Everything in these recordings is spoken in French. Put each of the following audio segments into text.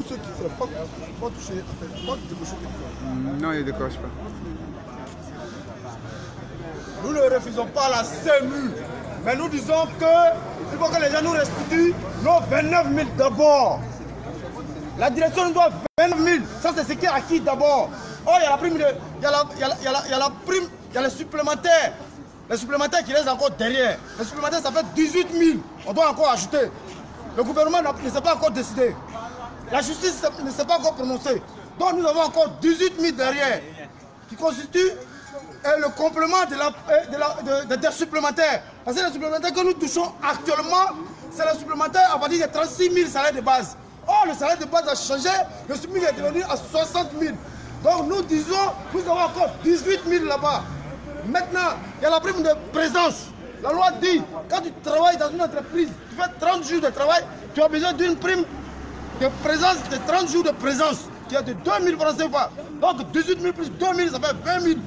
ceux qui ne sont pas touchés, pas déboucher quelque Non, il ne décroche pas. Nous ne refusons pas la CEMU, mais nous disons qu'il faut que les gens nous restituent nos 29 000 d'abord. La direction nous doit 29 000, ça c'est ce qui est acquis d'abord. Oh, il y a la prime, il y a la prime, il y a les supplémentaires. Les supplémentaires qui restent encore derrière. Les supplémentaires, ça fait 18 000. On doit encore ajouter. Le gouvernement ne s'est pas encore décidé. La justice ne s'est pas encore prononcée. Donc nous avons encore 18 000 derrière, qui constituent le complément des supplémentaires. Parce que les supplémentaires que nous touchons actuellement, c'est les supplémentaires à partir de 36 000 salaires de base. Or, le salaire de base a changé, le SMIC est devenu à 60 000. Donc nous disons, nous avons encore 18 000 là-bas. Maintenant, il y a la prime de présence. La loi dit, quand tu travailles dans une entreprise, tu fais 30 jours de travail, tu as besoin d'une prime de présence, de 30 jours de présence, qui est de 2 000 francs CFA. Donc 18 000 plus 2 000, ça fait 20 000.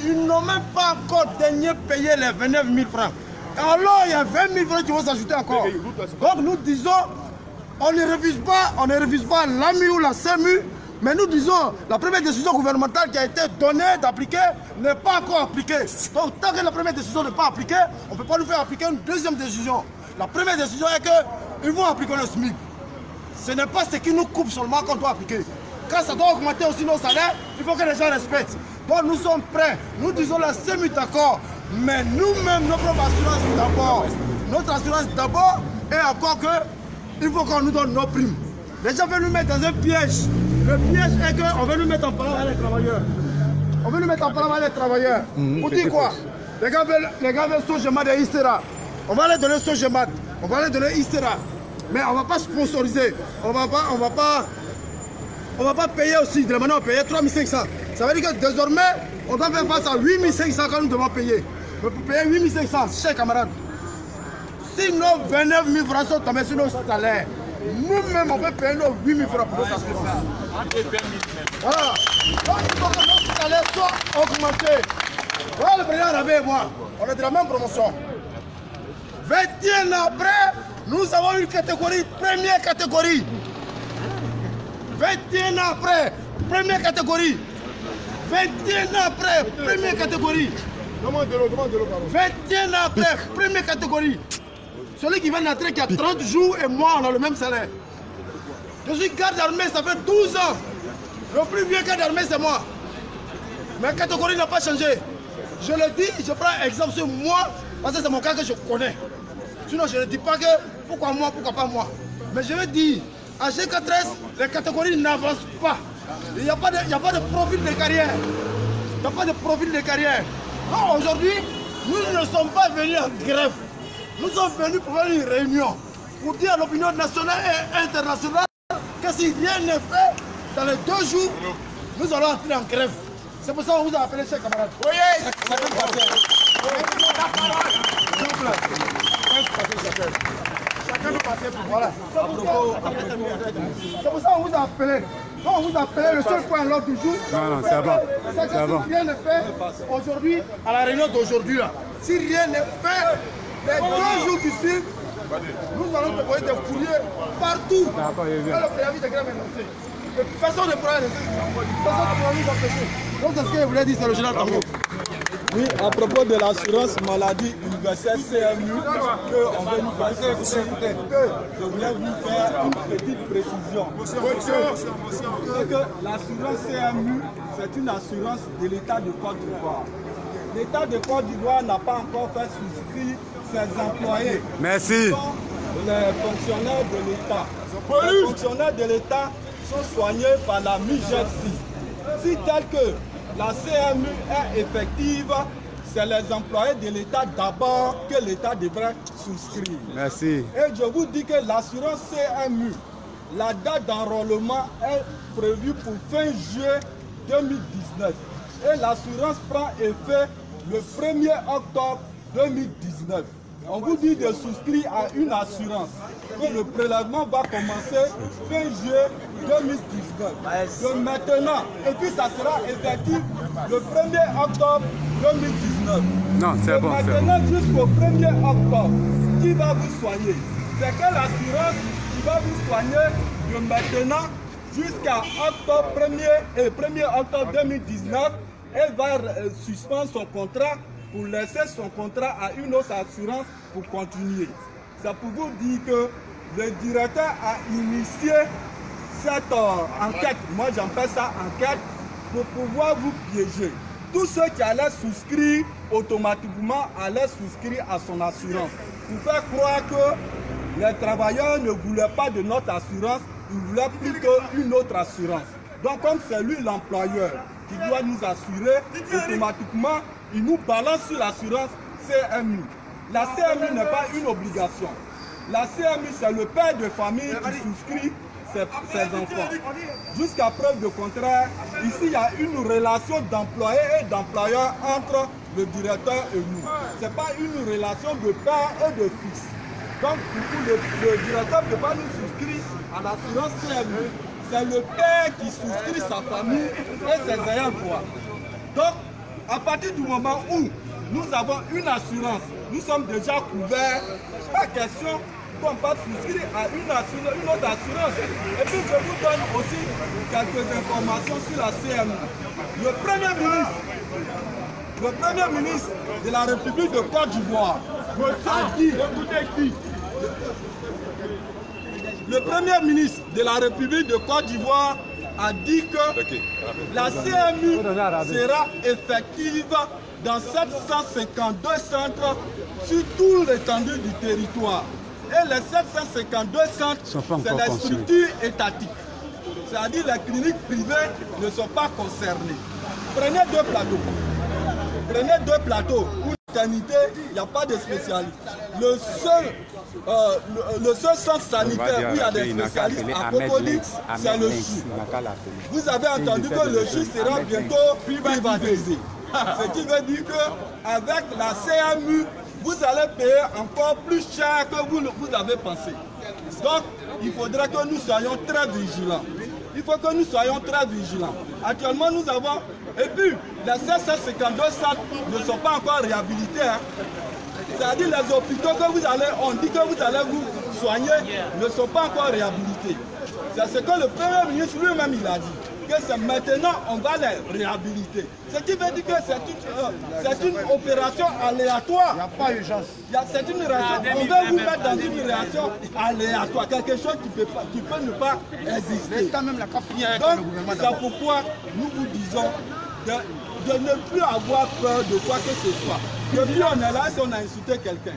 Ils n'ont même pas encore daigné payer les 29 000 francs. Alors il y a 20 000 francs qui vont s'ajouter encore. Donc nous disons, on ne refuse pas l'AMU ou la CEMU, mais nous disons, la première décision gouvernementale qui a été donnée d'appliquer n'est pas encore appliquée. Donc tant que la première décision n'est pas appliquée, on ne peut pas nous faire appliquer une deuxième décision. La première décision est qu'ils vont appliquer le SMIC. Ce n'est pas ce qui nous coupe seulement qu'on doit appliquer. Quand ça doit augmenter aussi nos salaires, il faut que les gens respectent. Donc nous sommes prêts. Nous disons la CEMU d'accord, mais nous-mêmes, notre propre assurance d'abord. Notre assurance d'abord, et encore il faut qu'on nous donne nos primes. Les gens veulent nous mettre dans un piège. Le piège est qu'on veut nous mettre en parlant avec les travailleurs. On veut nous mettre en parlant avec les travailleurs. Pour dire quoi? Les gars veulent Sogemat et Istera. On va les donner Sogemat. On va les donner Istera. Mais on ne va pas sponsoriser. On va pas payer aussi. De la manière on paye 3 500. Ça veut dire que désormais, on doit faire face à 8 500 quand nous devons payer. Mais pour payer 8 500, chers camarades, si nos 29 000 francs sont tombés sur nos salaires, nous-mêmes, on peut payer nos 8 000 francs pour notre assurance. Voilà. Donc, il faut que nos salaires soient augmentés. Voilà le président Rabé et moi, on est de la même promotion. 21 ans après, nous avons une catégorie, première catégorie. 21 ans après, première catégorie. 21 ans après, première catégorie. 21 ans après, première catégorie. Celui qui vient d'entrer qui a 30 jours et moi, on a le même salaire. Je suis garde d'armée, ça fait 12 ans. Le plus vieux garde d'armée, c'est moi. Ma catégorie n'a pas changé. Je le dis, je prends exemple sur moi, parce que c'est mon cas que je connais. Sinon, je ne dis pas que pourquoi moi, pourquoi pas moi. Mais je veux dire, à G4S, les catégories n'avancent pas. Il n'y a pas de profil de carrière. Il n'y a pas de profil de carrière. Aujourd'hui, nous ne sommes pas venus en grève. Nous sommes venus pour faire une réunion, pour dire à l'opinion nationale et internationale que si rien n'est fait, dans les 2 jours, nous allons entrer en grève. C'est pour ça qu'on vous a appelé, chers camarades. Oui, chacun nous passait pour voilà. C'est pour ça qu'on vous a appelé. Quand on vous a appelé, le seul point à l'ordre du jour, c'est avant. C'est que si rien n'est fait aujourd'hui, à la réunion d'aujourd'hui, si rien n'est fait, les 2 jours qui suivent, nous allons proposer des courriers partout. Le préavis de grève est lancé. Personne ne pourra nous empêcher. Donc c'est ce que je voulais dire, c'est le général Tambo. Oui, à propos de l'assurance maladie universelle CMU, qu'on veut nous faire, je voulais vous faire une petite précision. C'est que l'assurance CMU, c'est une assurance de l'État de Côte d'Ivoire. L'État de Côte d'Ivoire n'a pas encore fait souscrire ses employés. Merci. Les fonctionnaires de l'État. Les fonctionnaires de l'État sont soignés par la MIGEFSI. Si tel que la CMU est effective, c'est les employés de l'État d'abord que l'État devrait souscrire. Merci. Et je vous dis que l'assurance CMU, la date d'enrôlement est prévue pour fin juillet 2019. Et l'assurance prend effet le 1er octobre 2019. On vous dit de souscrire à une assurance. Et le prélèvement va commencer fin juillet 2019. De maintenant, et puis ça sera effectif le 1er octobre 2019. Non, c'est bon. Maintenant jusqu'au 1er octobre, qui va vous soigner? C'est quelle assurance qui va vous soigner de maintenant jusqu'à octobre 1er octobre 2019, elle va suspendre son contrat pour laisser son contrat à une autre assurance pour continuer. C'est pour vous dire que le directeur a initié cette enquête, moi j'appelle ça enquête, pour pouvoir vous piéger. Tous ceux qui allaient souscrire automatiquement allaient souscrire à son assurance. Pour faire croire que les travailleurs ne voulaient pas de notre assurance, ils voulaient plus qu'une autre assurance. Donc comme c'est lui l'employeur qui doit nous assurer, automatiquement, il nous balance sur l'assurance CMU. La CMU n'est pas une obligation. La CMU, c'est le père de famille qui souscrit ses enfants. Jusqu'à preuve de contraire, ici, il y a une relation d'employé et d'employeur entre le directeur et nous. Ce n'est pas une relation de père et de fils. Donc, le directeur ne peut pas nous souscrire à l'assurance CMU. C'est le père qui souscrit sa famille et ses ayants droit. Donc, à partir du moment où nous avons une assurance, nous sommes déjà couverts, pas question qu'on peut souscrire à une autre assurance. Et puis je vous donne aussi quelques informations sur la CMU. Le Premier ministre de la République de Côte d'Ivoire a dit, le Premier ministre de la République de Côte d'Ivoire a dit que la CMU sera effective dans 752 centres sur tout l'étendue du territoire. Et les 752 centres, c'est les structures étatiques. C'est-à-dire les cliniques privées ne sont pas concernées. Prenez deux plateaux. Pour maternité, il n'y a pas de spécialistes. Le seul centre sanitaire où il y a des spécialistes à Cocody, c'est le CHU. Vous avez entendu que le CHU sera bientôt privatisé. Ce qui veut dire qu'avec la CMU, vous allez payer encore plus cher que vous avez pensé. Donc, il faudrait que nous soyons très vigilants. Il faut que nous soyons très vigilants. Actuellement, nous avons... Et puis, les 752 centres ne sont pas encore réhabilités. Hein. C'est-à-dire les hôpitaux que vous allez... On dit que vous allez vous soigner ne sont pas encore réhabilités. C'est ce que le Premier ministre lui-même il a dit. Que c'est maintenant on va les réhabiliter. Ce qui veut dire que c'est une opération aléatoire. Il n'y a pas d'urgence. C'est une réaction. On va vous mettre dans une réaction aléatoire. Quelque chose qui peut ne pas exister. Donc, c'est pourquoi nous vous disons de ne plus avoir peur de quoi que ce soit. Depuis on est là, si on a insulté quelqu'un.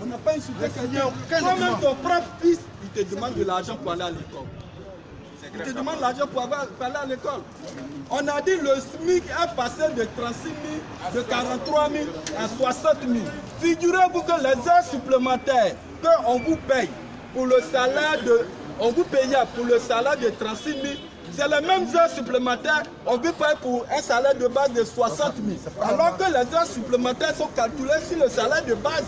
On n'a pas insulté quelqu'un. Toi-même ton propre fils, il te demande de l'argent pour aller à l'école. Il te demande l'argent pour aller à l'école. On a dit le SMIC est passé de 36 000, de 43 000 à 60 000. Figurez-vous que les heures supplémentaires qu'on vous paye pour le salaire de... On vous paye pour le salaire de 36 000. C'est les mêmes heures supplémentaires, on vous paye pour un salaire de base de 60 000. Alors que les heures supplémentaires sont calculées sur le salaire de base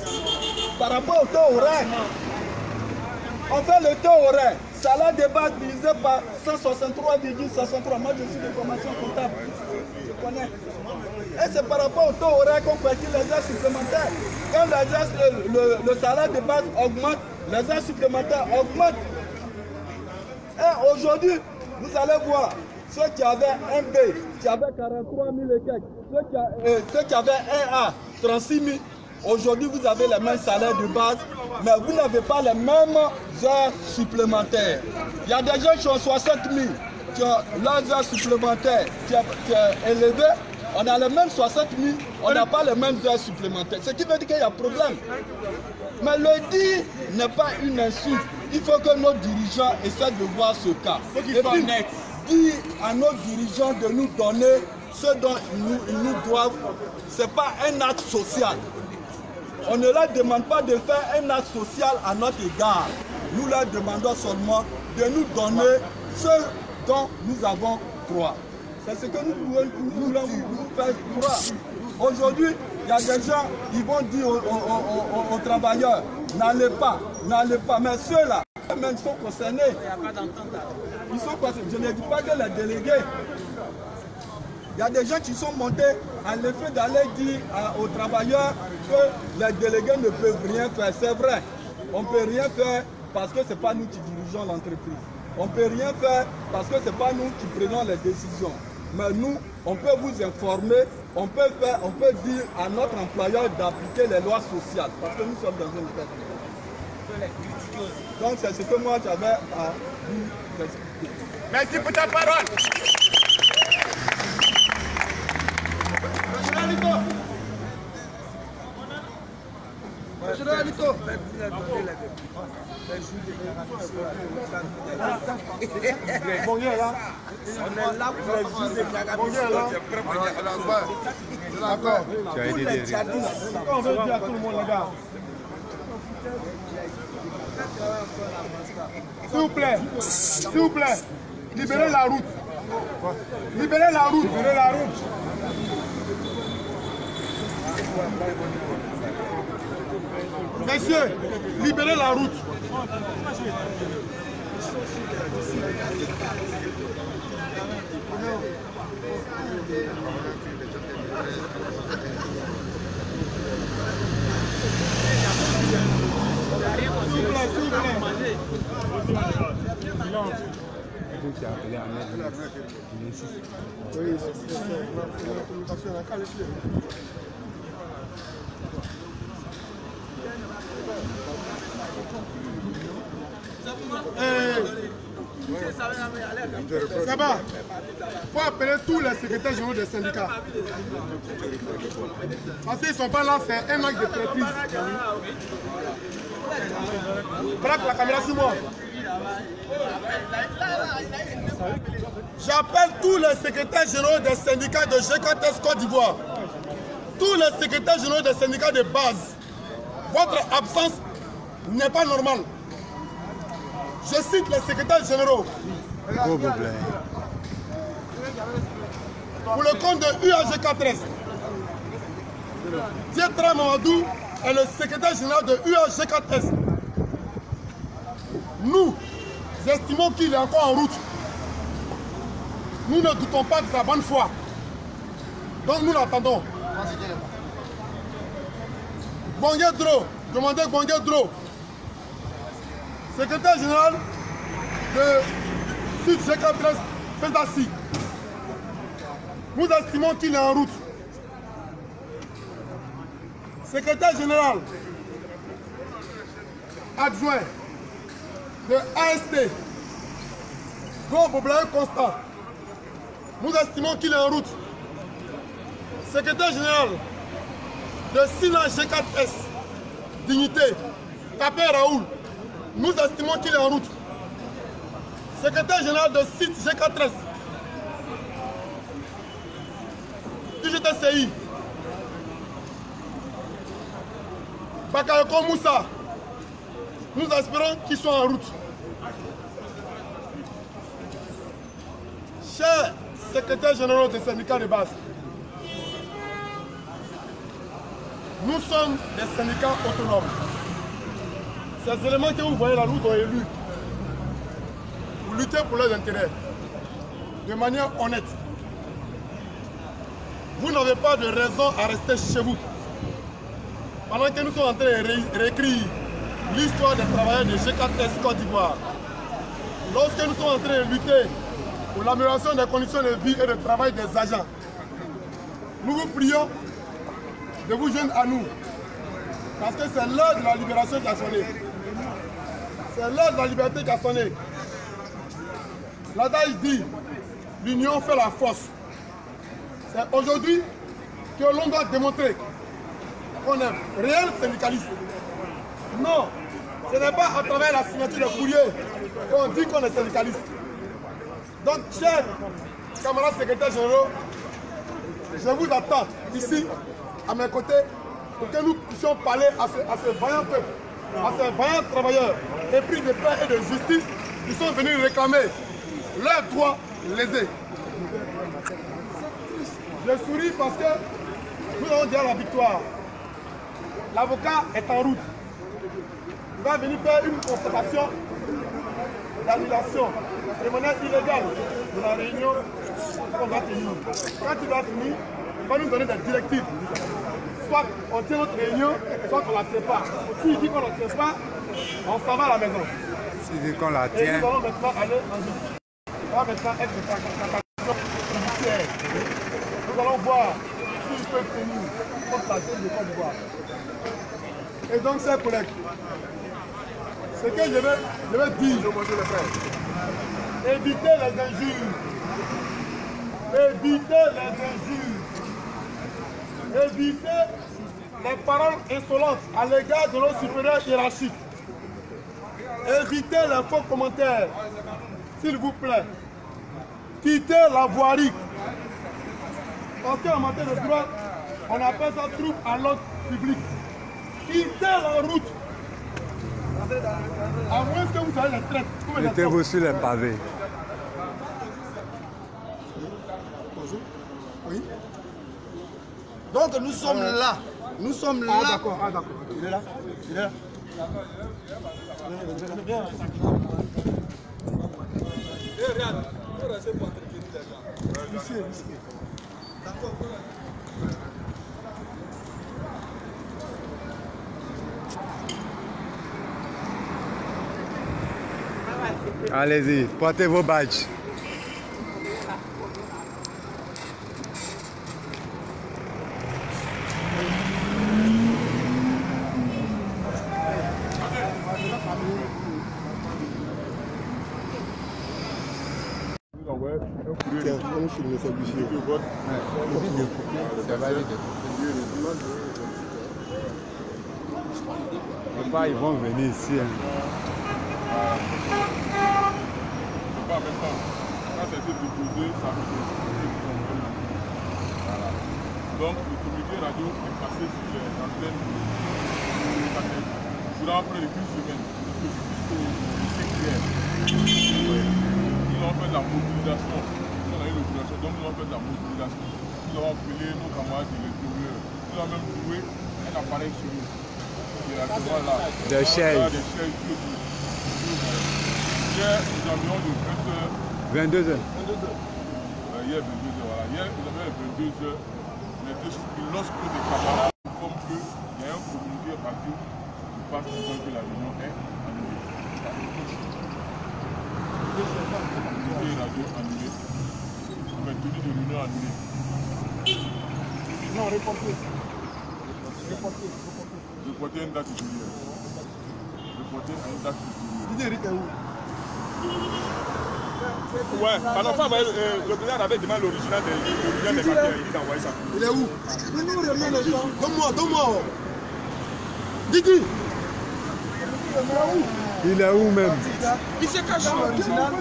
par rapport au taux horaire. On fait le taux horaire. Salaire de base divisé par 163,63. Moi, je suis de formation comptable. Je connais. Et c'est par rapport au taux horaire qu'on calcule les heures supplémentaires. Quand le salaire de base augmente, les heures supplémentaires augmentent. Et aujourd'hui, vous allez voir, ceux qui avaient un B, qui avaient 43 000 et quelques, ceux qui avaient un A, 36 000, aujourd'hui vous avez les mêmes salaires de base, mais vous n'avez pas les mêmes heures supplémentaires. Il y a des gens qui ont 60 000, qui ont leurs heures supplémentaires qui est élevé. On a les mêmes 60 000, on n'a pas les mêmes heures supplémentaires. Ce qui veut dire qu'il y a problème. Mais le dire n'est pas une insulte. Il faut que nos dirigeants essaient de voir ce cas. Et puis, dire à nos dirigeants de nous donner ce dont ils nous doivent, ce n'est pas un acte social. On ne leur demande pas de faire un acte social à notre égard. Nous leur demandons seulement de nous donner ce dont nous avons droit. C'est ce que nous voulons vous faire croire. Aujourd'hui, il y a des gens qui vont dire aux travailleurs, n'allez pas. Mais ceux-là, eux-mêmes sont concernés. Ils sont concernés. Je ne dis pas que les délégués. Il y a des gens qui sont montés à l'effet d'aller dire aux travailleurs que les délégués ne peuvent rien faire. C'est vrai, on ne peut rien faire parce que ce n'est pas nous qui dirigeons l'entreprise. on ne peut rien faire parce que ce n'est pas nous qui prenons les décisions. Mais nous, on peut vous informer, on peut dire à notre employeur d'appliquer les lois sociales parce que nous sommes dans une état. Donc c'est ce que moi j'avais à vous expliquer. Merci pour ta parole. Bon, là. On est là pour les juges de D'accord. Tu as aidé des On veut dire à tout le monde, les gars. S'il vous plaît, libérez la route. Libérez la route. Libérez la route. Messieurs, libérez la route. S'il vous plaît, s'il vous plaît. Tu as appelé à mettre Oui, c'est ça. Ça va. Il faut appeler tous les secrétaires généraux des syndicats. Parce qu'ils ne sont pas là, c'est un acte de traîtrise. Braque la caméra sur moi. J'appelle tous les secrétaires généraux des syndicats de GKTS Côte d'Ivoire. Tous les secrétaires généraux des syndicats de base. Votre absence n'est pas normale. Je cite les secrétaires généraux. Pour le compte de UAG4S, Dietra Mamadou est le secrétaire général de UAG4S. Nous estimons qu'il est encore en route. Nous ne doutons pas de sa bonne foi. Donc nous l'attendons. Bonguedro, demandez Bonguedro, secrétaire général de Sud GK13 Fesassi. Nous estimons qu'il est en route. Secrétaire général adjoint de AST, Gros Boblaï Constant. Nous estimons qu'il est en route. Secrétaire général de Sina G4S, Dignité, Capé Raoul. Nous estimons qu'il est en route. Secrétaire général de site G4S, UGTCI, Bakayoko Moussa. Nous espérons qu'ils soient en route. Chers secrétaires généraux des syndicats de base, nous sommes des syndicats autonomes. Ces éléments que vous voyez là, nous ont élus pour lutter pour leurs intérêts de manière honnête. Vous n'avez pas de raison à rester chez vous. Pendant que nous sommes en train de réécrire l'histoire des travailleurs de G4S Côte d'Ivoire, lorsque nous sommes en train de lutter pour l'amélioration des conditions de vie et de travail des agents, nous vous prions de vous joindre à nous. Parce que c'est l'heure de la libération qui a sonné. C'est l'heure de la liberté qui a sonné. L'adage dit, l'union fait la force. C'est aujourd'hui que l'on doit démontrer qu'on est réel syndicaliste. Non, ce n'est pas à travers la signature de courrier qu'on dit qu'on est syndicaliste. Donc, chers camarades secrétaires généraux, je vous attends ici, à mes côtés, pour que nous puissions parler à ce vaillant peuple, à ces vaillants travailleurs épris de paix et de justice qui sont venus réclamer leurs droits lésés. Je souris parce que nous avons déjà la victoire. L'avocat est en route. Il va venir faire une constatation d'annulation de manière illégale de la réunion qu'on va tenir. Quand il va finir, il va nous donner des directives. Soit on tient notre réunion, soit on ne la tient pas. S'il dit qu'on ne la tient pas, on s'en va à la maison. C'est qu'on la Et tient. nous allons maintenant aller en justice. Ça va maintenant être sa capacitation judiciaire. Nous allons voir s'ils peuvent tenir contre la zone de Côte d'Ivoire. Et donc, chers collègues, ce que je vais dire, évitez les injures. Évitez les injures. Évitez les paroles insolentes à l'égard de nos supérieurs hiérarchiques. Évitez les faux commentaires, s'il vous plaît. Quittez la voirie. Parce qu'en matière de droit, on appelle ça trouble à l'ordre public. Quittez la route. À moins que vous ayez les traites. Mettez-vous sur les pavés. Bonjour. Oui. Donc nous sommes là. Nous sommes là. Ah d'accord, Il est là. Il est là. Allez-y, portez vos badges. Tiens, on filme celui-ci. Ils vont venir ici. Hein. Pas en même temps. Quand ça a été déposé, ça a été voilà. Donc le communiqué radio est passé sur les antennes du Canel. Durant près de 1 semaine, jusqu'au 5 ils ont fait de la mobilisation. On a eu l'opération, donc ils ont fait de la mobilisation. Ils ont appelé nos camarades de l'intérieur. Ils ont même trouvé un appareil sur eux. Des chaises. Hier, nous avions de 20h. 22h. Hier, 22h, voilà. Hier, nous avions 22h. Mais lorsque des camarades informent qu'il y a un communiqué radio qui passe pour dire que la réunion est annulée. Communiqué radio annulé. Mais tenue de réunion annulée. Non, reportez. Reporter une date ultérieure. Reporter une date ultérieure. Didier Eric est où? Ouais, pendant ça, le président avait demandé l'original des papiers, il a envoyé ça. Il est où? Mais nous, remet les gens. Donne-moi. Didi! Il est où même? Il se cache dans l'original.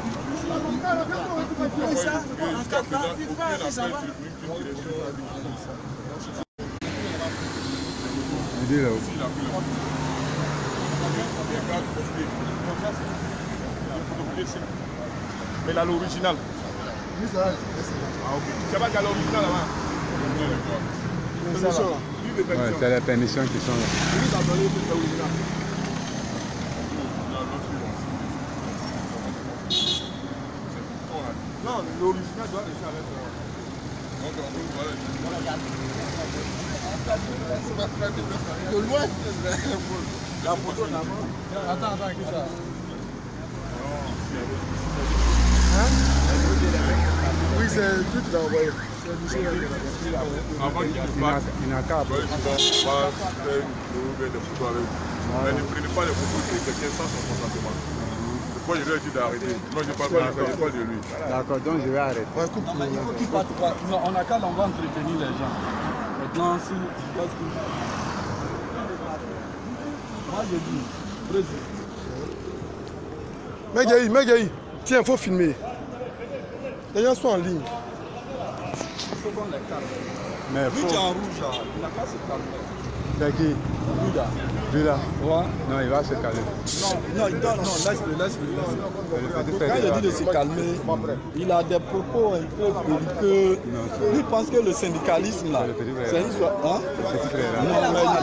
Il est là où? Mais là, l'original. Ah, ok. Tu vas qu'à l'original là-bas. Ouais, c'est les permissions qui sont là. Non, l'original doit rester avec De loin. La photo d'abord. Attends, qui ça? Hein? Oui, c'est le truc qu'il a envoyé. Avant qu'il ne passe, Il n'a qu'à il va faire des photos avec vous. Mais ne prenez pas les photos de quelqu'un sans son consentement. Pourquoi je lui ai dit d'arrêter? Moi, je parle pas de lui. D'accord, donc je vais arrêter. Ouais, coupe. Non, on n'a qu'à l'envoi entretenir les gens. Maintenant, si parce que moi je dis, président. Megaï, tiens, il faut filmer. Les gens sont en ligne. Il faut qu'on les calme. Mais Lui faut... qui est en rouge, il n'a qu'à se calmer. C'est qui? Lui là. Lui là? Ouais. Non, il va se calmer. Non, laisse-le. Quand il dit de se calmer, il a des propos un peu belliqueux. Lui pense que le syndicalisme là, c'est une histoire. Hein?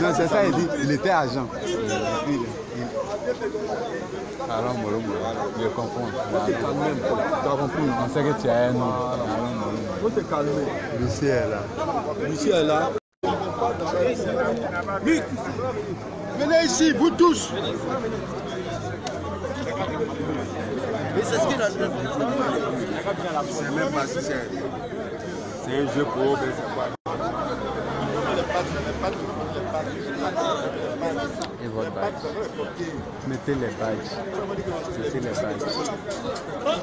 Non, c'est ça, il dit, il était agent. Alors, je comprends. Tu as compris? On sait que tu as un nom. Il faut te calmer. Lucie est là. Lucie est là. Vite! Venez ici, vous tous! Mais c'est ce qu'il a fait. C'est même pas si c'est un jeu pour eux, mais c'est quoi? Et votre badge. Mettez les badges. Mettez les badges.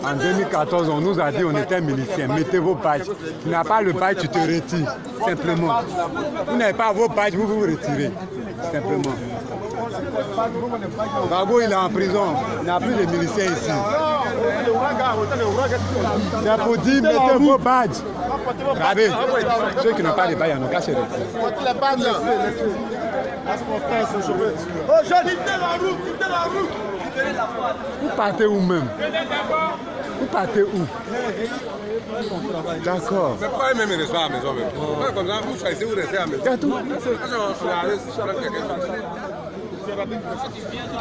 En 2014, on nous a dit qu'on était miliciens. Mettez vos badges. Tu n'as pas le badge, tu te retires. Simplement. Vous n'avez pas vos badges, vous vous retirez. Simplement. Bago, il est en prison. Il n'y a plus de miliciens ici. C'est pour dire, mettez vos badges. Regardez, ceux qui n'ont pas de badges, ils n'ont qu'à se retirer. Oh, je quittez la route, quittez la route. Vous partez où même? Vous partez où? D'accord. Mais pas même rester à la maison même. Pas comme ça, vous choisissez, vous restez à la maison. C'est tout.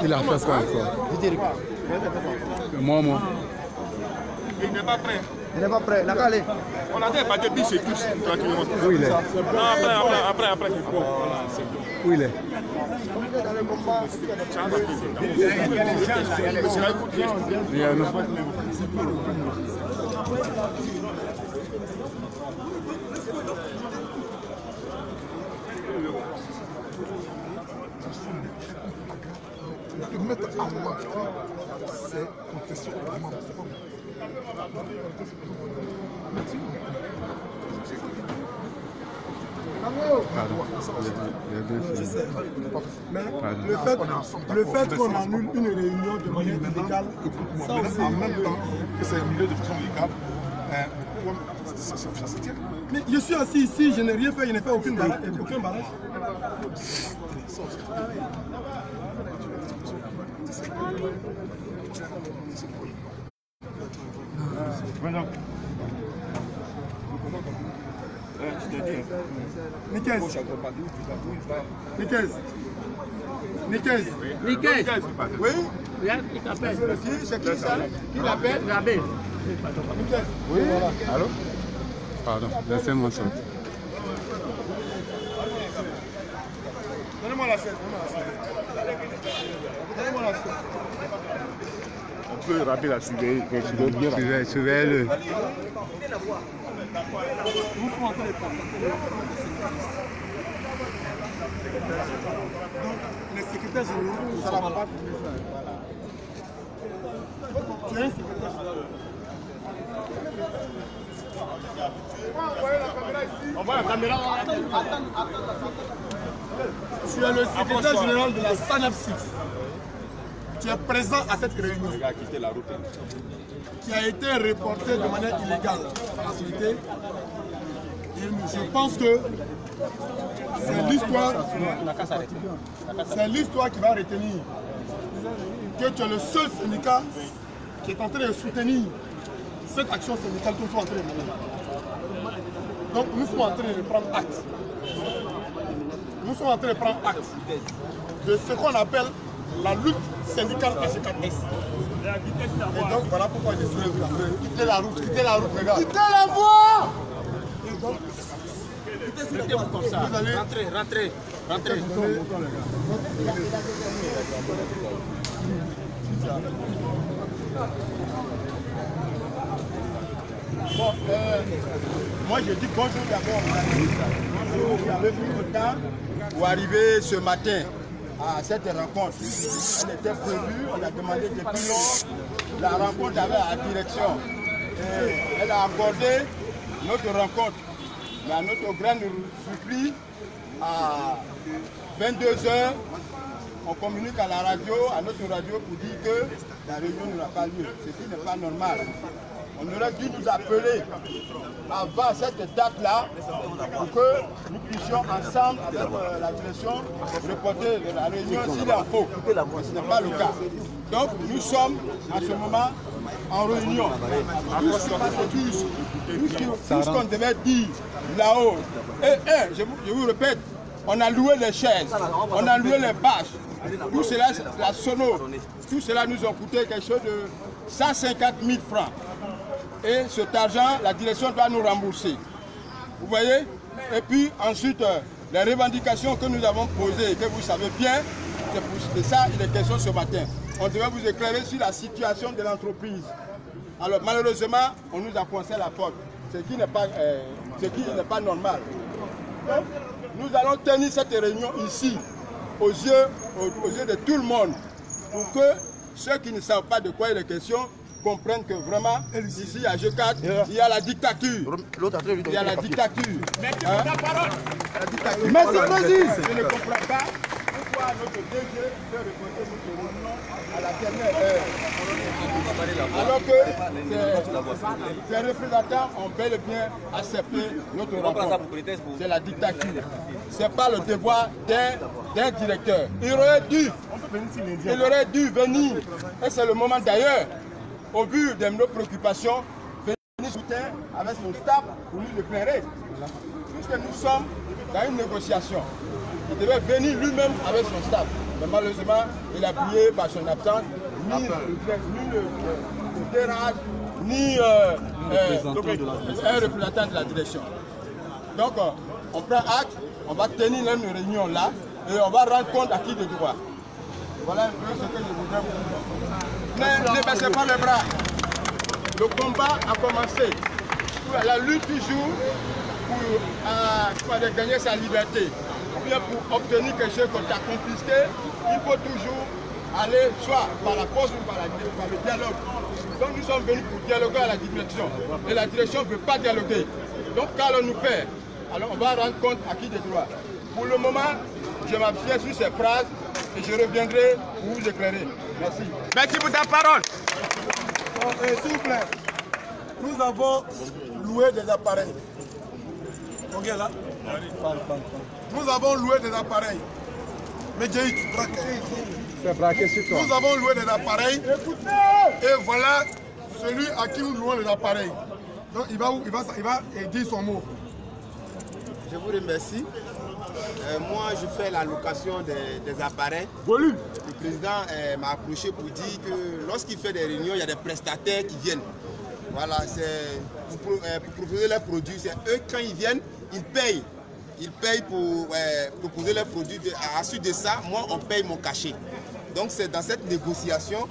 Il a fait quoi encore? Moi. Il n'est pas prêt. Il n'est pas prêt, il n'a qu'à aller. On a dit pas de bis et tout, tranquillement. Où il est? Non, après. Où il est? Le mettre à moi, c'est contestation au moment. Le fait qu'on annule une réunion de manière illégale, ça aussi. En même temps que c'est annulé de façon légale, ça se tient. Mais je suis assis ici, je n'ai rien fait, je n'ai fait aucun barrage. Niquez. Oui. Il t'appelle. C'est qui ça? Qui l'appelle? Rabé. Oui. Allô? Pardon, laissez-moi sortir. Donnez-moi la chaise. Donnez-moi la chaise. On peut rappeler la surveiller. Surveillez-le. Les secrétaires généraux, ça va pas. Tu es un secrétaire général. On voit la caméra. Tu es le secrétaire général de la SANAPSI. Tu es présent à cette réunion qui a été reportée de manière illégale par la société. Et je pense que c'est l'histoire qui va retenir que tu es le seul syndicat qui est en train de soutenir cette action syndicale que nous sommes en train de mener. Donc nous sommes en train de prendre acte. Nous sommes en train de prendre acte de ce qu'on appelle la lutte syndicale à G4S. Et donc voilà pourquoi je suis là. Quittez la route, regarde. Quittez la voie. Et donc, Mettez-vous comme ça. Rentrez. Bon, moi je dis bonjour d'abord. Bonjour, vous avez pris le temps Pour arriver ce matin à cette rencontre, elle était prévue, on a demandé depuis longtemps, la rencontre avec la direction. Et elle a accordé notre rencontre. Mais à notre grande surprise, à 22h, on communique à la radio, à notre radio pour dire que la réunion n'a pas lieu. Ce qui n'est pas normal. On aurait dû nous appeler avant cette date-là pour que nous puissions ensemble avec la direction reporter la réunion s'il en faut. Ce n'est pas le cas. Donc nous sommes en ce moment en réunion. Tout ce qu'on devait dire là-haut. Et je vous répète, on a loué les chaises, on a loué les bâches. Tout cela, la sono, tout cela nous a coûté quelque chose de 150 000 francs. Et cet argent, la direction doit nous rembourser. Vous voyez? Et puis ensuite, les revendications que nous avons posées, que vous savez bien, c'est ça il est question ce matin. on devait vous éclairer sur la situation de l'entreprise. Alors malheureusement, on nous a coincé la porte, ce qui n'est pas normal. Donc, nous allons tenir cette réunion ici, aux yeux de tout le monde, pour que ceux qui ne savent pas de quoi il est question comprennent que vraiment, ici à G4, il y a la dictature. Il y a la dictature. Merci pour ta parole. Merci, Président. Je ne comprends pas pourquoi notre DG peut reporter notre réunion à la dernière heure. Alors que ces représentants ont bel et bien accepté notre rapport. C'est la dictature. Ce n'est pas le devoir d'un directeur. Il aurait dû venir, et c'est le moment d'ailleurs, au vu de nos préoccupations, venir soutenir avec son staff pour nous éclairer. Puisque nous sommes dans une négociation. Il devait venir lui-même avec son staff. Mais malheureusement, il a brillé par son absence, ni le dérage, ni un représentant de la direction. Donc, on prend acte, on va tenir une réunion là, et on va rendre compte à qui de droit. Voilà un peu ce que je voudrais vous dire. Mais ne baissez pas les bras. Le combat a commencé. La lutte toujours pour gagner sa liberté. Ou bien pour obtenir quelque chose qu'on t'a confisqué, il faut toujours aller soit par la force ou par le dialogue. Donc nous sommes venus pour dialoguer à la direction. Et la direction ne veut pas dialoguer. Donc qu'allons-nous faire? Alors on va rendre compte à qui de droit. Pour le moment, je m'abstiens sur ces phrases et je reviendrai pour vous éclairer. Merci. Merci pour ta parole. S'il vous plaît, nous avons loué des appareils. Ok là? Nous avons loué des appareils. Mais j'ai eu braqué. C'est braqué sur toi. Nous avons loué des appareils. Et voilà celui à qui nous louons les appareils. Donc il va dire son mot. Je vous remercie. Moi, je fais la location des appareils. Volume. Le président m'a approché pour dire que lorsqu'il fait des réunions, il y a des prestataires qui viennent. Voilà, c'est pour proposer leurs produits. C'est eux, quand ils viennent, ils payent. Ils payent pour proposer leurs produits. À la suite de ça, moi, on paye mon cachet. Donc, c'est dans cette négociation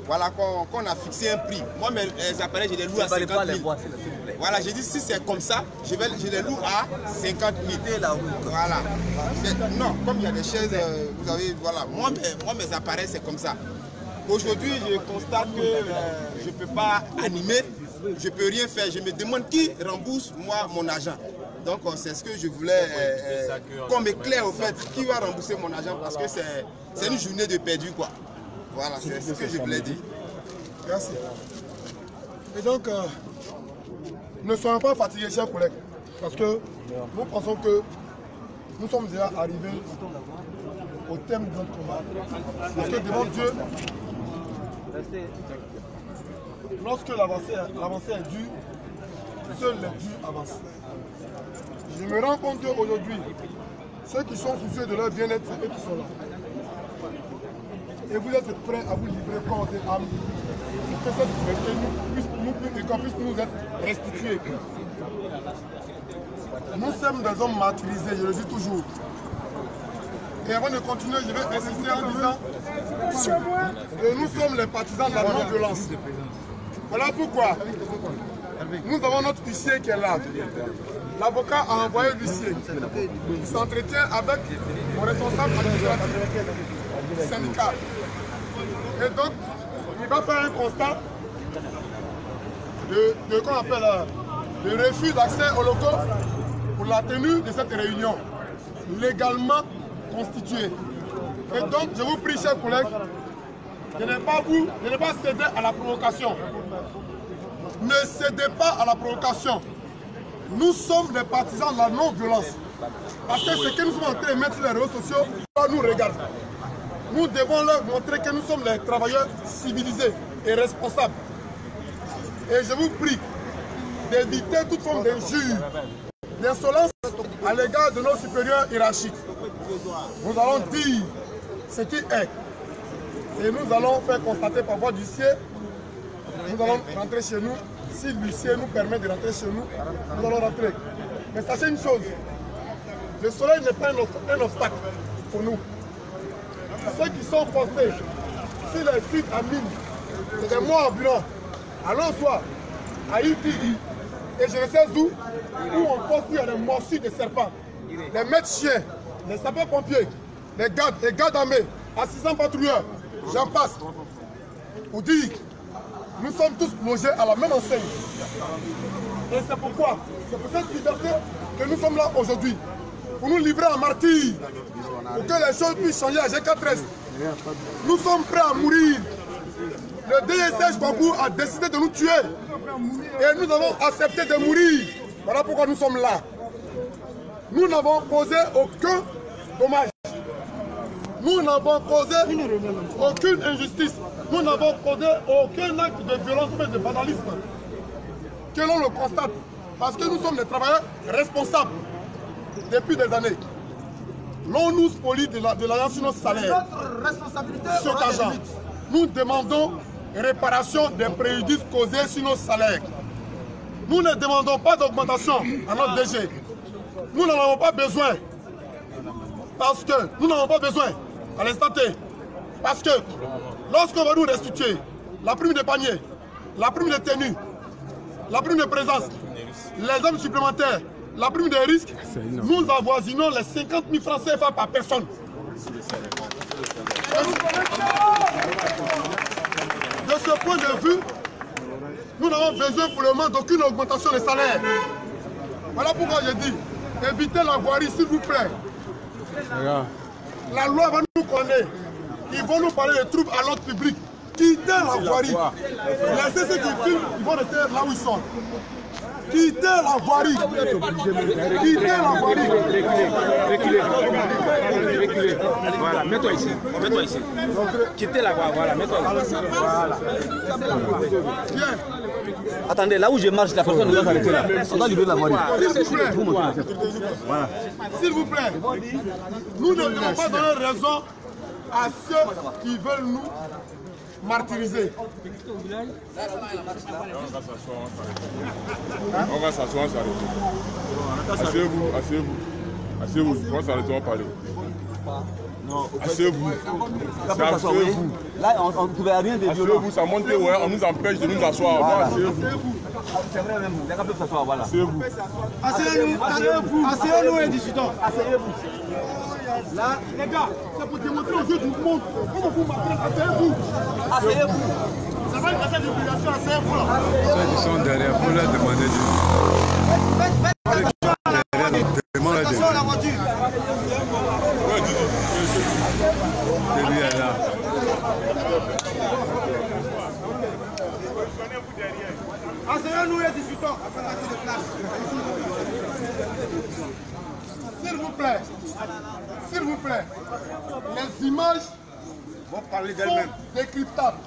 voilà, qu'on a fixé un prix. Moi, mes appareils, je les loue à 50 000. Voilà, j'ai dit, si c'est comme ça, je les loue à 50 000. Voilà. Non, comme il y a des chaises, vous avez, voilà. Moi, mes appareils, c'est comme ça. Aujourd'hui, je constate que je ne peux pas animer, je ne peux rien faire. Je me demande qui rembourse, moi, mon argent. Donc, c'est ce que je voulais qu'on m'éclaire, au fait, qui va rembourser mon argent, parce que c'est une journée de perdu, quoi. Voilà, c'est ce que je voulais dire. Merci. Et donc, ne soyons pas fatigués, chers collègues, parce que nous pensons que nous sommes déjà arrivés au thème de notre combat. Parce que devant Dieu, lorsque l'avancée est due, seuls les durs avancent. Je me rends compte qu'aujourd'hui, ceux qui sont soucieux de leur bien-être, c'est eux qui sont là. Et vous êtes prêts à vous livrer corps et âme pour que cette liberté qu'on puisse nous être restituée. Nous sommes des hommes martyrisés, je le dis toujours. Et avant de continuer, je vais insister en disant que nous sommes les partisans de la non-violence. Voilà pourquoi nous avons notre huissier qui est là. L'avocat a envoyé l'huissier. Il s'entretient avec mon responsable administratif du syndicat. Et donc, il va faire un constat de qu'on appelle le refus d'accès au locaux pour la tenue de cette réunion légalement constituée. Et donc, je vous prie, chers collègues, de ne pas céder à la provocation. Ne cédez pas à la provocation. Nous sommes des partisans de la non-violence. Parce que ce que nous sommes en train de mettre sur les réseaux sociaux, nous regarde. Nous devons leur montrer que nous sommes des travailleurs civilisés et responsables. Et je vous prie d'éviter toute forme d'injure, d'insolence à l'égard de nos supérieurs hiérarchiques. Nous allons dire ce qui est. Et nous allons faire constater par voie d'huissier. Nous allons rentrer chez nous. Si l'huissier nous permet de rentrer chez nous, nous allons rentrer. Mais sachez une chose, le soleil n'est pas un obstacle pour nous. Ceux qui sont forcés sur les sites à mine, c'est des morts ambulants. Allons soit à Ipigi et je ne sais où on pense qu'il y a des morsures de serpents, les maîtres chiens, les sapeurs-pompiers, les gardes armés, assistants patrouilleurs, j'en passe. Pour dire, nous sommes tous logés à la même enseigne. Et c'est pourquoi, c'est pour cette liberté que nous sommes là aujourd'hui. Pour nous livrer en martyr, pour que les choses puissent changer à G4S. Nous sommes prêts à mourir. Le DSH Bakou a décidé de nous tuer. Et nous avons accepté de mourir. Voilà pourquoi nous sommes là. Nous n'avons causé aucun dommage. Nous n'avons causé aucune injustice. Nous n'avons causé aucun acte de violence ou de vandalisme. Que l'on le constate. Parce que nous sommes des travailleurs responsables depuis des années. L'on nous spolie de l'argent sur nos salaires. Sur l'argent. Nous demandons réparation des préjudices causés sur nos salaires. Nous ne demandons pas d'augmentation à notre DG. Nous n'en avons pas besoin. Parce que nous n'en avons pas besoin à l'instant T. Parce que lorsqu'on va nous restituer la prime de panier, la prime de tenue, la prime de présence, les hommes supplémentaires, la prime de risque, nous avoisinons les 50 000 francs CFA par personne. De ce point de vue, nous n'avons besoin pour le moment d'aucune augmentation des salaires. Voilà pourquoi je dis, évitez la voirie s'il vous plaît. La loi va nous connaître. Ils vont nous parler de troubles à l'ordre public. Quittez la voirie. Laissez ceux qui filment, ils vont rester là où ils sont. Quittez la voirie. Quittez la voirie. Reculez. Voilà, mets-toi ici. Mets-toi ici. Quittez la voie, voilà, mets-toi ici. Voilà. Bien. Attendez, là où je marche, la personne doit s'arrêter là. On doit libérer la voirie. S'il vous plaît. Voilà. S'il vous plaît. Nous ne devons pas donner raison à ceux qui veulent nous martyriser. On va s'asseoir, s'arrêter. Asseyez-vous. On va s'arrêter, on va parler. Asseyez-vous. Asseyez-vous. Là, on ne trouvait rien de violent. Asseyez-vous, ça montre que ouais, on nous empêche de nous asseoir. Voilà. Asseyez-vous. C'est vrai même, les gars peuvent s'asseoir, voilà. Asseyez-vous. Asseyez-nous et discutons. Asseyez-vous. Là, les gars, c'est pour démontrer aux yeux du monde comment vous marquez. Asseyez-vous. Asseyez-vous. Ça va être assez d'obligation, asseyez-vous là. Ceux qui sont derrière, il faut leur demander Attention à la voiture. de lui là. Asseyez-nous et discutons. S'il vous plaît, les images Vont parler sont d'elles-mêmes. décryptables.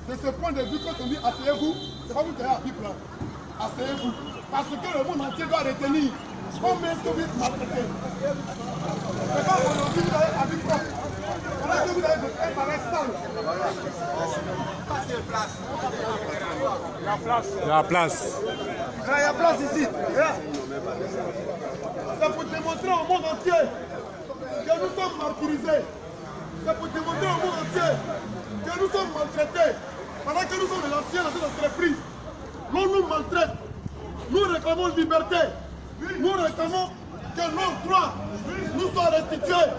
De ce point de vue, quand on dit asseyez-vous, c'est pas vous qui avez à vivre là. Asseyez-vous. Parce que le monde entier doit retenir combien est-ce que vous êtes maltraité. C'est pas aujourd'hui que vous avez à vivre propre. Voilà que vous avez fait un travail sale. La place. Il y a place ici. C'est pour démontrer au monde entier que nous sommes martyrisés. C'est pour démontrer au monde entier que nous sommes maltraités. Pendant que nous sommes les anciens dans cette entreprise, l'on nous maltraite. Nous réclamons liberté. Nous réclamons que nos droits nous soient restitués.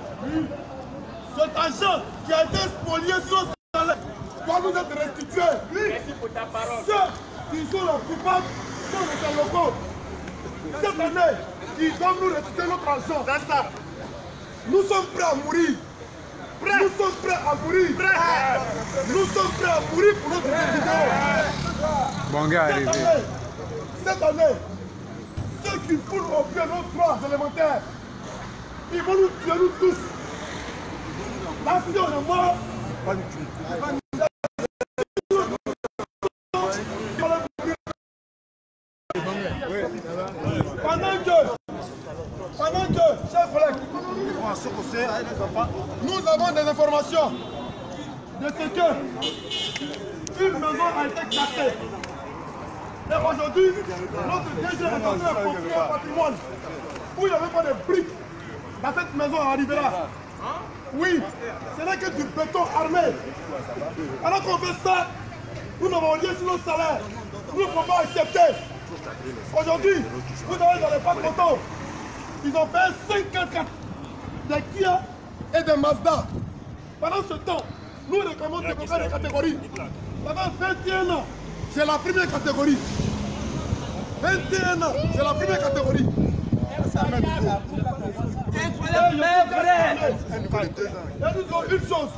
Cet argent qui a été spolié sur nos salaires doit nous être restitué. Merci pour ta parole. Ceux qui sont les coupables sont les locaux. Cette année, ils doivent nous restituer notre argent. C'est ça. Nous sommes prêts à mourir. Nous sommes prêts à mourir. Nous sommes prêts à mourir pour notre président. Bon gars arrivé. Cette année, ceux qui foulent au pied nos droits élémentaires, ils vont nous tuer nous tous. Là, si on est mort, pendant que, chers collègues, nous avons des informations de ce que une maison a été cassée. Et aujourd'hui, notre DG est en train de construire un patrimoine où il n'y avait pas de briques. Dans cette maison, on arrivera. Oui, ce n'est que du béton armé. Alors qu'on fait ça, nous n'avons rien sur nos salaires. Nous ne pouvons pas accepter. Aujourd'hui, vous allez dans les parcs motos. Ils ont payé 54 des Kia et des Mazda. Pendant ce temps, nous réclamons des contrats de catégorie. Pendant 21 ans, c'est la première catégorie. 21 ans, c'est la première catégorie. Mais vrai. Et nous disons une chose,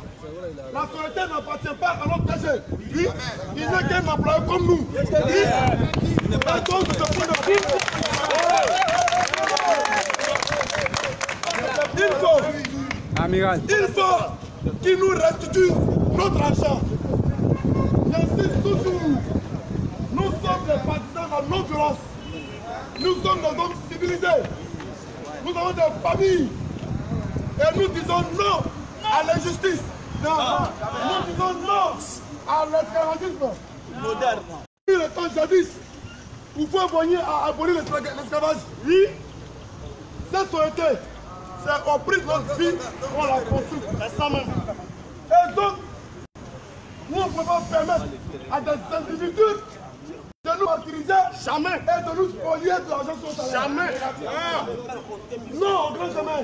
la société n'appartient pas à notre DG. Oui, il n'est qu'un employé comme nous. Oui, et donc ce point de vue, il faut qu'il nous restitue notre argent. J'insiste toujours, nous sommes des partisans de la non-violence. Nous sommes des hommes civilisés. Nous avons des familles. Et nous disons non à l'injustice. Nous disons non à l'esclavagisme. Moderne. Le temps jadis, où vous voyez à abolir l'esclavage. Oui, cette société, c'est au prix de notre vie qu'on la construit. C'est ça même. Et donc, nous ne pouvons pas permettre à des individus de nous martyriser jamais et de nous spolier de l'argent sur notre salaire. Jamais. Non, au grand jamais.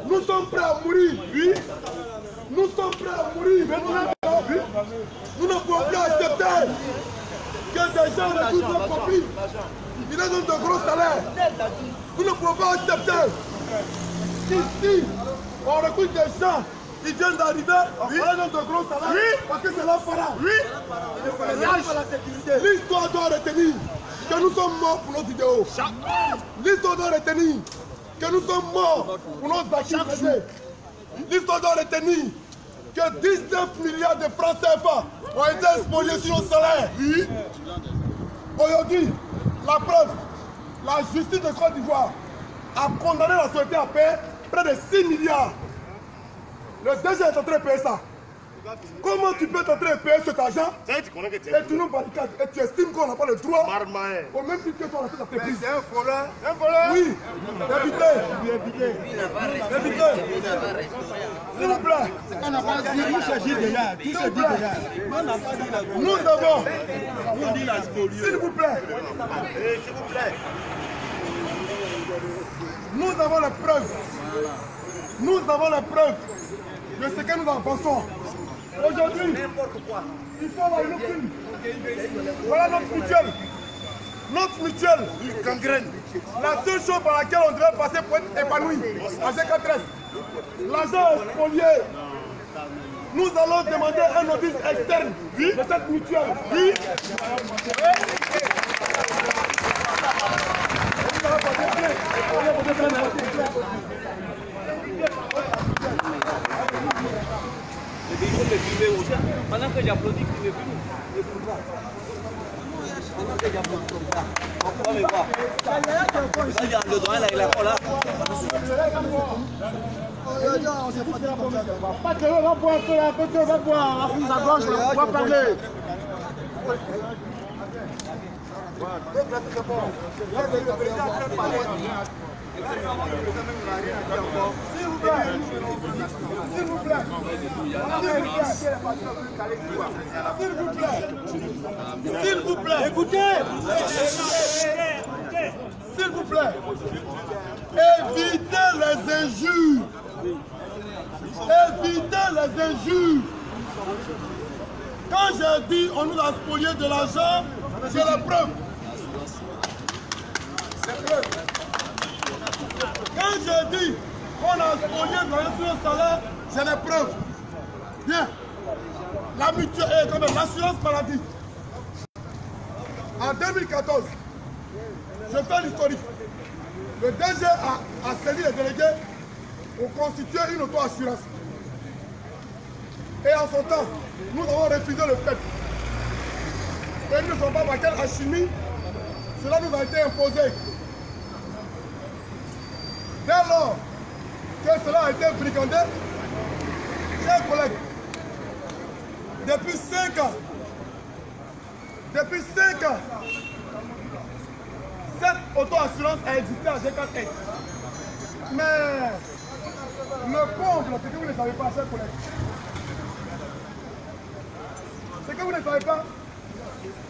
Nous sommes prêts à mourir. Oui. Nous sommes prêts à mourir. Maintenant, oui. Nous ne pouvons plus accepter que des gens réduisent leur profit. Ils donnent de gros salaires. Nous ne pouvons pas accepter qu'ici, on recrute des gens. Ils viennent d'arriver, on donne de gros salaires, parce que c'est leur parent. Oui. L'histoire doit retenir que nous sommes morts pour nos idéaux. L'histoire doit retenir que nous sommes morts pour nos acquis. L'histoire doit retenir que 19 milliards de francs CFA ont été spoliés sur nos salaires. Oui. Aujourd'hui, la preuve, la justice de Côte d'Ivoire a condamné la société à payer près de 6 milliards. Le DG est en train de payer ça. Comment tu peux être en train de payer cet argent et tu nous barricades et tu estimes qu'on n'a pas le droit au même titre que toi on a fait ta entreprise. C'est un voleur. Un voleur. Oui. Évitez. S'il vous plaît. On n'a pas dit, tout se dit déjà. Tout se dit déjà. Nous avons. S'il vous plaît. S'il vous plaît. Nous avons les preuves. Nous avons les preuves de ce que nous avançons. Aujourd'hui, il faut avoir une aucune. Voilà notre mutuelle. Notre mutuelle, il gangrène. La seule chose par laquelle on devrait passer pour être épanoui, à G4S, l'argent est spolié. Nous allons demander un audit externe de cette mutuelle. Oui. Pendant que j'applaudis, tu ne plus. Pendant que j'applaudis comme ça, on va me voir. Là, le doigt, là, il est là. Pas que on va boire un peu là, on va boire à gauche, on va parler. S'il vous plaît. S'il vous plaît. S'il vous plaît. Écoutez. S'il vous plaît. Évitez les injures. Évitez les injures. Quand j'ai dit on nous a spolié de l'argent, j'ai la preuve. Quand j'ai dit qu'on a spolié de l'argent sur le salaire, j'ai les preuves. Bien. La mutuelle, comme l'assurance maladie. En 2014, je fais l'historique. Le DG a saisi les délégués pour constituer une auto-assurance. Et en son temps, nous avons refusé le fait. Et nous ne savons pas par quelle alchimie cela nous a été imposé. Dès lors que cela a été brigandé, chers collègues, depuis 5 ans, cette auto-assurance a existé à G4S. Mais Le comble, c'est que vous ne savez pas, chers collègues. C'est que vous ne savez pas.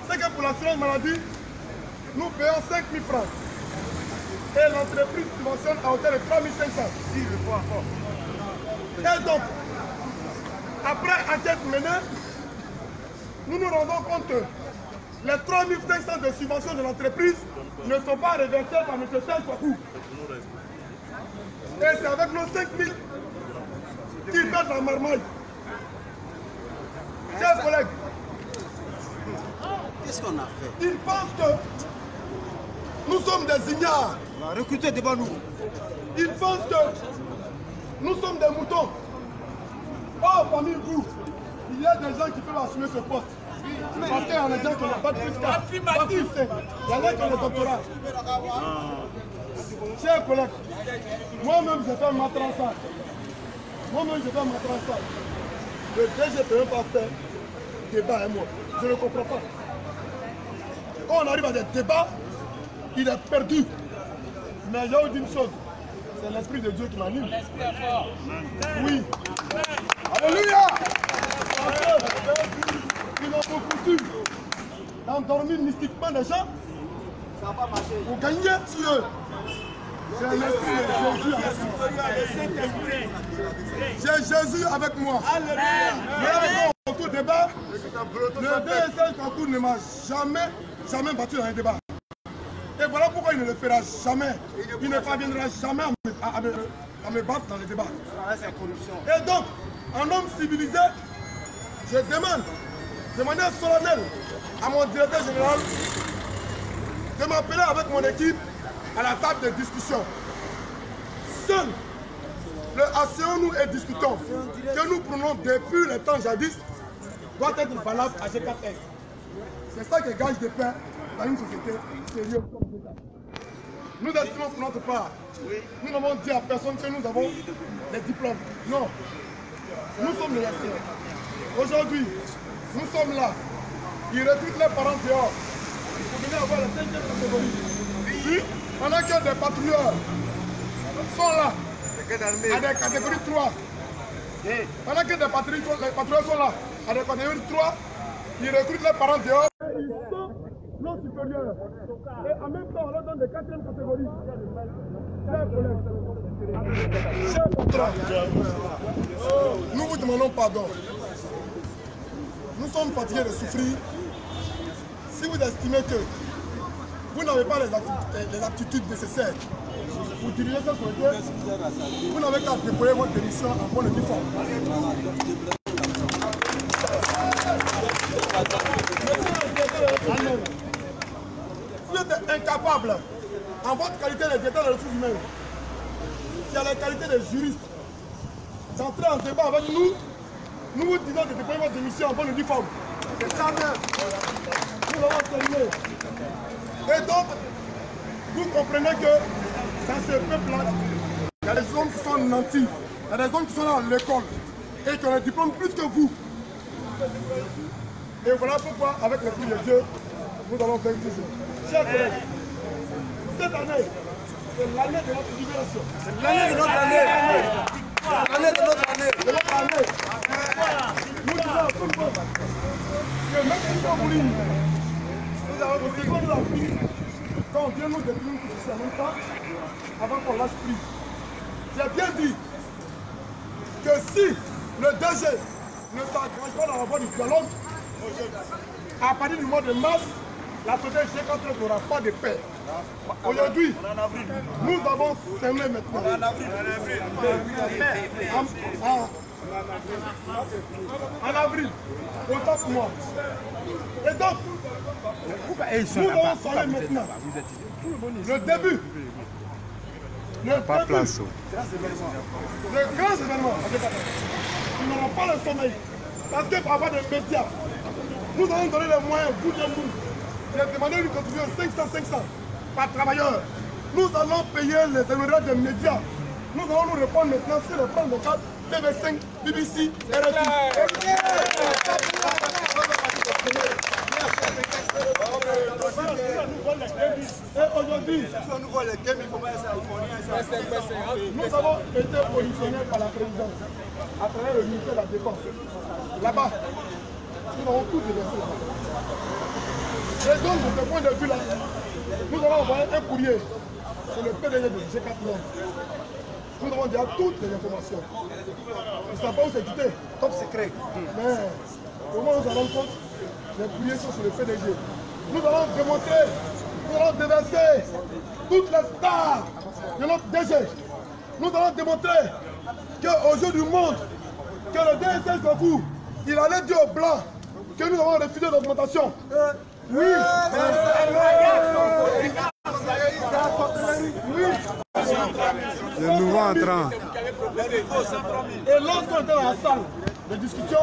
C'est que pour l'assurance maladie, nous payons 5 000 francs. Et l'entreprise subventionne à hauteur de 3 500. Et donc, après enquête menée, nous nous rendons compte que les 3 500 de subvention de l'entreprise ne sont pas reversés par M. Saint-Kwakou. Et c'est avec nos 5 000 qui perdent la marmaille. Chers collègues, qu'est-ce qu'on a fait? ils pensent que nous sommes des ignares. Recrutez devant nous. Ils pensent que nous sommes des moutons. Or, parmi vous, il y a des gens qui peuvent assumer ce poste. Parce qu'il y a des gens qui n'ont pas de plus qu'à. Il y en a qui ont le doctorat. Chers collègues, moi-même j'ai fait ma transat. Le DG ne peut même pas faire débat avec moi. Je ne comprends pas. Quand on arrive à des débats, il est perdu. Mais je vous dis une chose, c'est l'Esprit de Dieu qui m'anime. Oui. Alléluia. Ils ont beaucoup d'endormir mystiquement des gens. Ça va pas marcher. Pour gagner sur eux. C'est l'Esprit de Jésus avec moi. J'ai Jésus avec moi. Alléluia. Au cours débat, le DSL Kakou ne m'a jamais battu dans un débat. Et voilà pourquoi il ne le fera jamais. Il ne parviendra jamais à me battre dans les débats. Et donc, en homme civilisé, je demande de manière solennelle à mon directeur général de m'appeler avec mon équipe à la table de discussion. Seul, asseyons-nous et discutons. Que nous prenons depuis le temps jadis doit être valable à G4S. C'est ça qui gage de paix dans une société sérieuse comme ça. Nous estimons pour notre part, nous n'avons dit à personne que nous avons les diplômes. Non. Nous sommes les lycéens. Aujourd'hui, nous sommes là. Ils recrutent les parents dehors pour venir avoir la 5e catégorie. Puis, pendant que des patrouilleurs sont là, à des catégories 3. Pendant que des patrouilleurs sont là, à des catégories 3, ils recrutent les parents dehors. Ils sont nos supérieurs. Et en même temps, on leur donne des 4e catégories. Chers patrons, nous vous demandons pardon. Nous sommes fatigués de souffrir. Si vous estimez que vous n'avez pas les aptitudes nécessaires pour diriger cette société, vous n'avez qu'à déployer votre démission en bonne et due forme. Vous êtes incapable, en votre qualité de directeur des ressources humaines, qui a la qualité de juriste, d'entrer en débat avec nous, nous vous disons de déployer votre démission en bonne et due forme. C'est ça même. Nous l'avons terminé. Et donc, vous comprenez que dans ce peuple-là, il y a des hommes qui sont nantis, il y a des hommes qui sont là à l'école et qui ont un diplôme plus que vous. Et voilà pourquoi, avec l'Esprit de Dieu, nous allons faire toujours. Chers collègues, cette année, c'est l'année de notre libération. C'est l'année de notre année. L'année de notre année. De notre année. Nous disons à tout le monde que même si on voulait, nous avons dit qu'on nous a pris. Quand on vient nous définir tout ici en même temps, avant qu'on lâche prise. J'ai bien dit que si le DG ne s'engage pas dans la voie du dialogue, à partir du mois de mars, la société G4 n'aura pas de paix. Aujourd'hui, nous avons semé maintenant. En avril, autant pour moi. Et donc, nous allons semé maintenant. Le début. Le grand événement. Nous n'aurons pas le sommeil. Parce que par rapport des médias, nous allons donner les moyens bout de bout. J'ai demandé une contribution de 500 par travailleur. Nous allons payer les émissions des médias. Nous allons nous répondre maintenant sur le plan local, TV5, BBC, RFI. aujourd'hui, nous avons été positionnés par la présidence à travers le ministère de la Défense. Là-bas, nous avons tous déversé là-bas. Et donc, de ce point de vue-là, nous avons envoyé un courrier sur le PDG de G4 Nord. Nous avons déjà toutes les informations. Ils ne savent pas où c'est quitté, top secret. Mais comment nous allons compte, les courriers sont sur le PDG. Nous allons démontrer, nous allons déverser toutes les stars de notre DG. Nous allons démontrer qu'au jeu du monde, que le DSS Goku, il allait dire aux Blancs que nous avons refusé l'augmentation. Oui. Oui. Le nouveau entrant. Et lorsqu'on était dans la salle de discussion,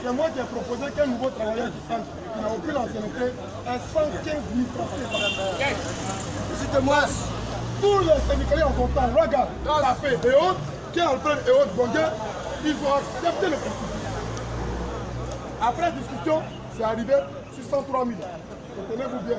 c'est moi qui ai proposé qu'un nouveau travailleur qui n'a aucune ancienneté ait 115 000 francs. Citez-moi. Tous les syndicalistes en comptant, Raga, Tapé et autres, qui est Alfred et autres Bongué, ils ont accepté le principe. Après discussion, c'est arrivé 603 000. Retenez-vous bien.